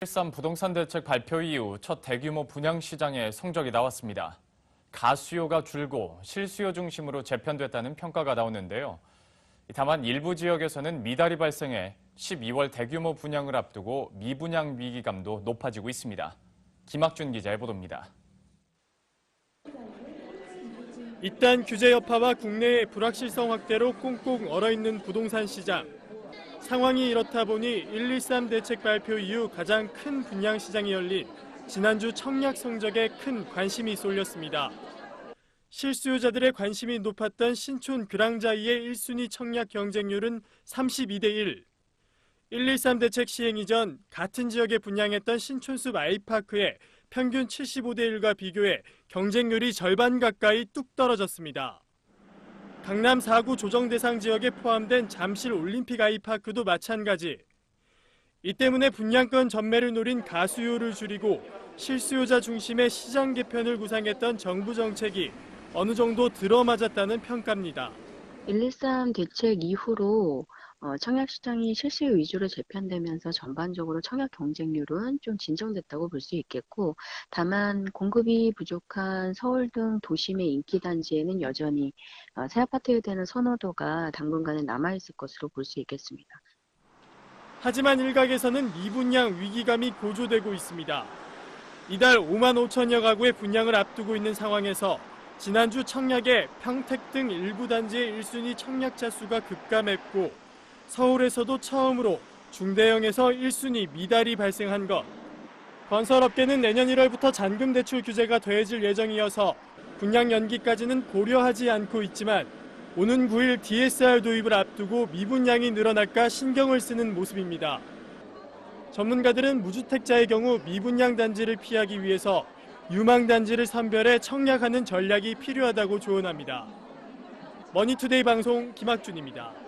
13 부동산 대책 발표 이후 첫 대규모 분양 시장의 성적이 나왔습니다. 가수요가 줄고 실수요 중심으로 재편됐다는 평가가 나오는데요. 다만 일부 지역에서는 미달이 발생해 12월 대규모 분양을 앞두고 미분양 위기감도 높아지고 있습니다. 김학준 기자의 보도입니다. 잇단 규제 여파와 국내의 불확실성 확대로 꽁꽁 얼어있는 부동산 시장. 상황이 이렇다 보니 113 대책 발표 이후 가장 큰 분양 시장이 열린 지난주 청약 성적에 큰 관심이 쏠렸습니다. 실수요자들의 관심이 높았던 신촌 그랑자이의 1순위 청약 경쟁률은 32대 1. 113 대책 시행 이전 같은 지역에 분양했던 신촌숲 아이파크의 평균 75대 1과 비교해 경쟁률이 절반 가까이 뚝 떨어졌습니다. 강남 4구 조정 대상 지역에 포함된 잠실 올림픽 아이파크도 마찬가지. 이 때문에 분양권 전매를 노린 가수요를 줄이고 실수요자 중심의 시장 개편을 구상했던 정부 정책이 어느 정도 들어맞았다는 평가입니다. 113 대책 이후로 청약 시장이 실수요 위주로 재편되면서 전반적으로 청약 경쟁률은 좀 진정됐다고 볼 수 있겠고, 다만 공급이 부족한 서울 등 도심의 인기 단지에는 여전히 새 아파트에 대한 선호도가 당분간은 남아있을 것으로 볼 수 있겠습니다. 하지만 일각에서는 미분양 위기감이 고조되고 있습니다. 이달 5만 5천여 가구의 분양을 앞두고 있는 상황에서 지난주 청약에 평택 등 일부 단지의 1순위 청약자 수가 급감했고, 서울에서도 처음으로 중대형에서 1순위 미달이 발생한 것. 건설업계는 내년 1월부터 잔금 대출 규제가 더해질 예정이어서 분양 연기까지는 고려하지 않고 있지만 오는 9일 DSR 도입을 앞두고 미분양이 늘어날까 신경을 쓰는 모습입니다. 전문가들은 무주택자의 경우 미분양 단지를 피하기 위해서 유망 단지를 선별해 청약하는 전략이 필요하다고 조언합니다. 머니투데이 방송 김학준입니다.